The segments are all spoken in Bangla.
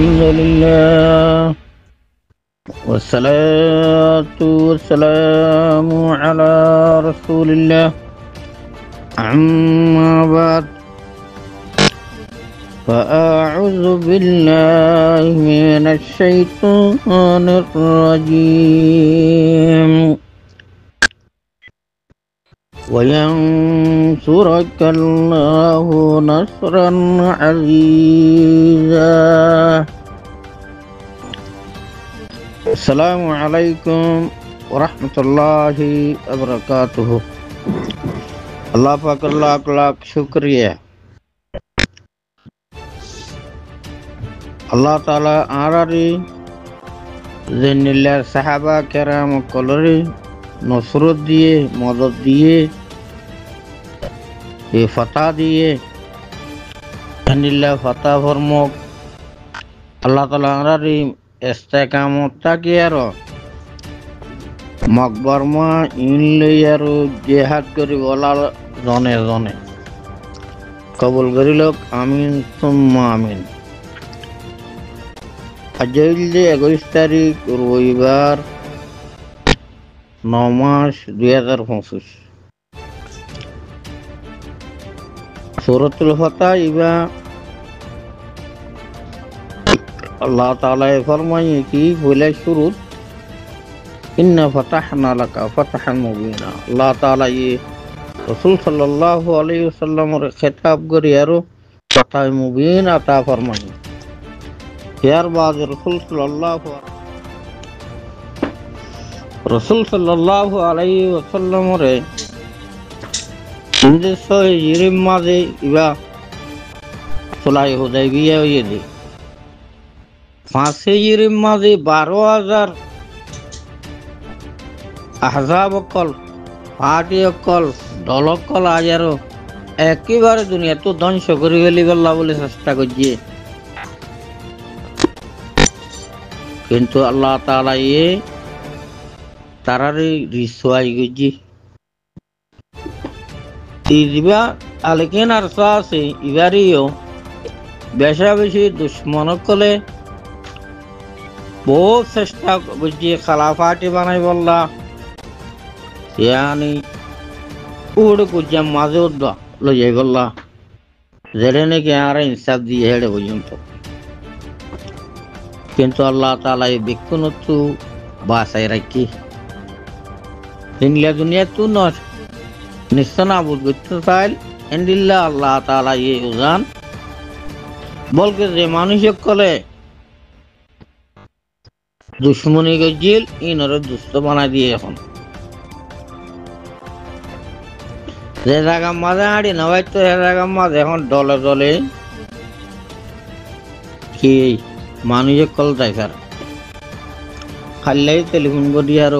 الحمد لله والصلاة والسلام على رسول الله. أما بعد، فأعوذ بالله من الشيطان الرجيم. وينصرك الله نصرا عزيزا. السلام عليكم ورحمة الله وبركاته. اللہ پاک لاکھ لاکھ شکریہ. اللہ تعالی آراری জিনিল্লার সাহাবা কেরাম কলরে নসরত দিয়ে মদত দিয়ে এ ফতা দিয়ে জিনিল্লা ফতা ফরমক. আল্লাহ তাআলা আররি ইস্তেকামত তাকি আর মকবরমা ইনলে আর জিহাদ করি বলা জনে জনে কবুল করিলক. আমিন সুম্মা আমিন. আজ 21 তারিখ রবিবার 9 মাস 2025. সূরাতুল ফাতহ ইবা আল্লাহ তাআলা ফরমায়ে কি বলে শুরু ইন্না ফাতাহনা লাকা ফাতহান মুবিনা. আল্লাহ তাআলা রাসূল সাল্লাল্লাহু আলাইহি ওয়াসাল্লামের খেতাব করি আর ফাতহ মুবিন আতা ফরমায়ে. ইয়ার বাদ রাসূল সাল্লাল্লাহু আলাইহি ওয়াসাল্লামের নিজস্ব হিজরির মাঝে ইবা সুলাহ হুদাইবিয়া হইয়ে 5 হিজরির মাঝে 12,000 আহজাব অকল পার্টি অকল দল অকল আজারও একেবারে দুনিয়া তো ধ্বংস করে ফেলি বল্লা বলে চেষ্টা করছে, কিন্তু আল্লাহ তাআলা তারারে রিসওয়াই গজি ইবা আলেকিন আর সাসে ইবারিও বেশা বেশি দুশ্মন কলে বহুত চেষ্টা করছি খালাফাটি বানাই বললা ইয়ানি উড় কুজাম মাঝে উদ্দা লো যাই বললা জেরে নাকি আর ইনসাফ দিয়ে হেড়ে পর্যন্ত, কিন্তু আল্লাহ তাআলা এই বিক্ষণত্ব বাসায় রাখি ইনলা দুনিয়া তু নর নিঃসনা বুঝ করতে চাইল এন্ডিল্লা আল্লাহ তাআলা উজান বলকে যে মানুষ কলে দুশ্মনী গজিল ইনরে দুষ্ট বানাই দিয়ে এখন যে জায়গা মাঝে হাঁড়ি নবাই তো সে জায়গা মাঝে এখন দলে দলে কি মানুষের কল যায় স্যার খাল্লাই টেলিফোন করি আর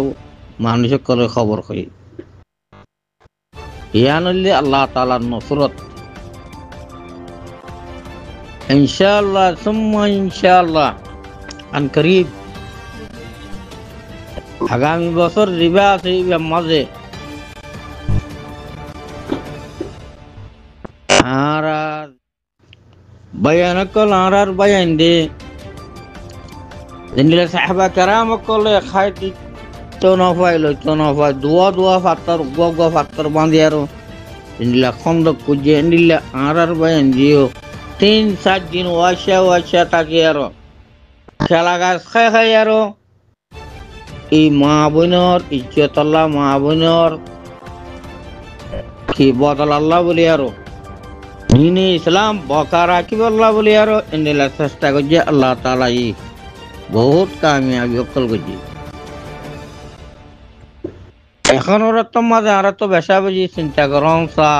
মানুষের কলে খবর করি ইয়ান হইলে আল্লাহ তাআলার নসরত ইনশাআল্লাহ সুম্মা ইনশাআল্লাহ আন করিব. আগামী বছর রিবা আছে ইবার মাঝে আর বয়ান কল আর বয়ান দে জিনিলা সাহাবা কেরাম কলে খাইতি তো নফাই দুয়া ফাত্তর গোয়া ফাত্তর বাঁধি আর জিনিলা খন্দক কুজে নিলা আর বয়ান দিও 3-4 দিন ওয়াশা থাকি আর খেলা গাছ খাই আর এই মা বোনর ইজ্জত আল্লাহ মা বোনর কি বদল আল্লাহ বলি আর দিনে ইসলাম বকা রাখিব আল্লাহ বলি আর এন্ডিলা চেষ্টা করছে আল্লাহ তাআলা বহুত কামিয়াবি অকল করছে. এখন ওরা তো মাঝে আর তো বেশা বেশি চিন্তা করম চা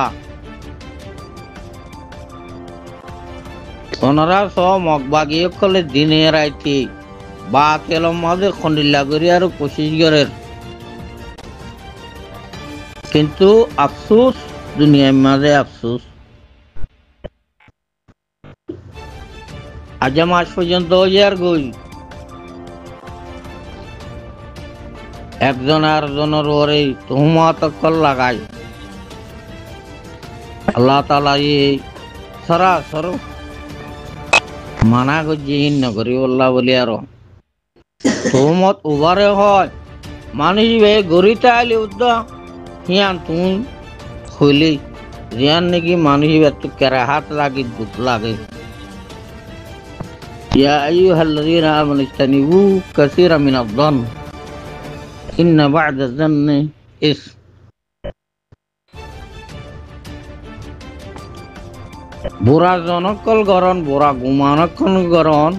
ওনারা সব মগবাগি অকলে দিনে রাইতে বা তেলম মাঝে খন্ডিল্লা করি আর কোশিশ করে, কিন্তু আফসোস দুনিয়ার মাঝে আফসোস আজ মাস পর্যন্ত আর গই একজন আর জনের ওরে তুহমত লাগাই. আল্লাহ তাআলা সরাসর মানা করছি নগরী বল্লা বলি আরো তোমত উবারে হয় মানুষ বে গরিতে আইলে উদ্দা হিয়ান তুমি হইলি জিয়ান নাকি মানুষ একটু কেরা হাত লাগি দুঃখ লাগে يا أيها الذين آمنوا اجتنبوا كثيرا من الظن إن بعد الظن إثم বুড়া জনকল গরণ বুড়া গুমানকল গরণ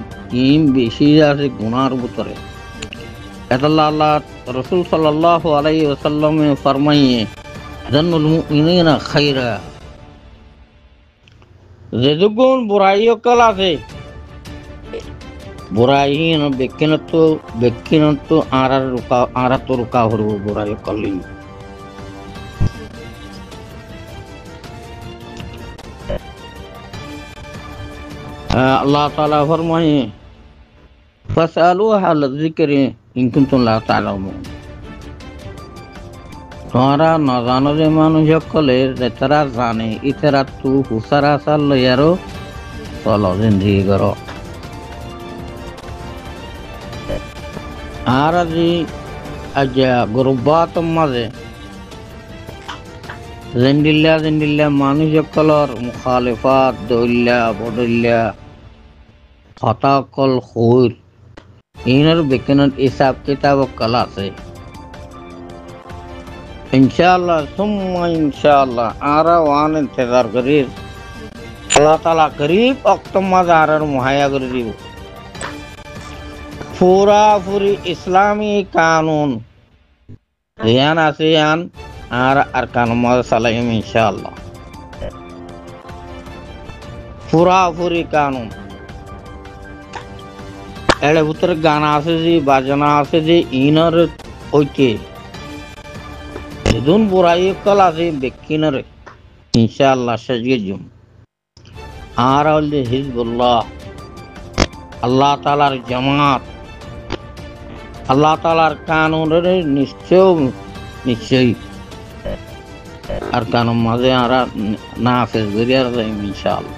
ইম বেশি আছে গুনার ভিতরে এতাল্লাহ আল্লাহ রসুল সাল্লাল্লাহু আলাইহি ওয়াসাল্লাম ফরমাইয়ে জান্নুল মুমিনিনা খাইরা যেদুগুণ বুড়াইকল আছে বুড়াইহীন ব্যক্তিনত আর তো রুকা হরব বুড়াইকল আল্লাহ তাআলা ফরমায়ে ফাসআলু আহলা যিকরি ইন কুনতুম লা তা'লামুন তোমরা না জানো যে মানুষ সকলে তারা জানে ইতারা তু হুসারা সাল লয়ারো চলো জিন্দিগি করো আর আজি আজা গুরবাত মাঝে জিন্দিল্লা মানুষ সকলের মুখালিফাত দইল্লা বদইল্লা হতাকল হইল ইনার বিজ্ঞানের হিসাব কিতাব কল আছে ইনশাআল্লাহ সুম্মা ইনশাআল্লাহ আরা ওয়ান ইন্তজার করি আল্লাহ তাআলা করিব ওক্ত মাজারের মুহাইয়া করে দিব পুরাপুরি ইসলামী কানুন জ্ঞান আছে আন আর আরকান মাজ সালাইম ইনশাআল্লাহ পুরাপুরি কানুন এর ভিতরে গান আছে যে বাজনা আছে যে ইনার হইতে যেদিন বুড়াই কল আছে বেকিনার ইনশাআল্লাহ সাজিয়ে জুম আর হল হিজবুল্লাহ আল্লাহ তাআলার জামাত আল্লাহ তাআলার কানুনের নিশ্চয় আর কানুন মাঝে আর নাফেজ করিয়ার যাইম ইনশাআল্লাহ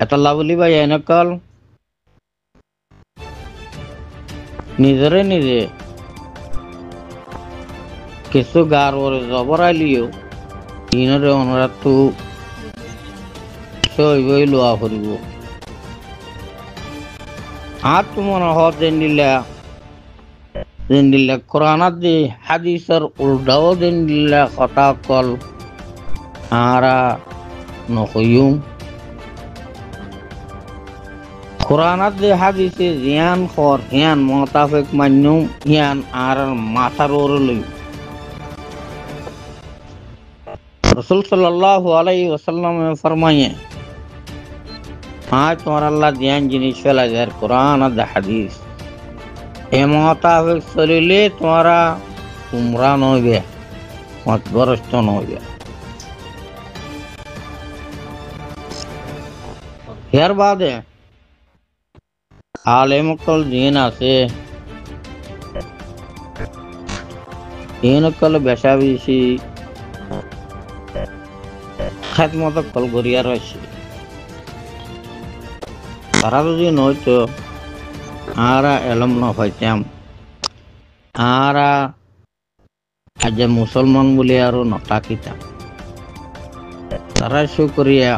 এতাল্লাহ বলি ভাই এনেকল নিজে কিছু গার ওরে জবরাইলিও ইনরে ওনারা তো সইবই লোয়া করিব আর তো মনে হয় জিন্দিল্লা কোরআনাত দি হাদিসের উল্টাও জিন্দিল্লা কথা কল আরা নকইম কোরআনাত দি হাদিসে জিয়ান খর হিয়ান মোতাফিক মান্যুম হিয়ান আর মাথার ওরে লই রসুল সাল্লাল্লাহু আলাইহি ওয়াসাল্লাম ফরমায়ে आज तुम्हारा अल्लाह ध्यान जिनिस फैला जाए कुरान और हदीस ए मोताबिक चलिले तुम्हारा उम्रा न हो गया मत बरस्त न हो गया यार बात है आलेम कल जीन आसे इन कल बेशा बिशी खत्म तो कल गुरिया रही তারা যদি নয়তো আরা এলম ন হইতাম আরা আজ মুসলমান বলে আরো নটাকিতাম তারা শুকরিয়া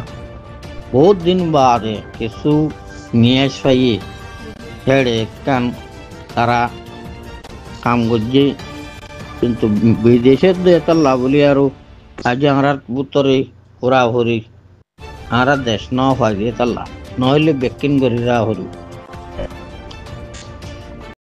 বহুত দিন বাদে কিছু নিয়ে পাইয়ে হেড়ে কান তারা কাম করছে কিন্তু বিদেশের দেতাল্লা বলি আরো আজ আমরা বুতরে পুরা হরি আরা দেশ ন হয় দেতাল্লা নহলে বেকিন করি হরু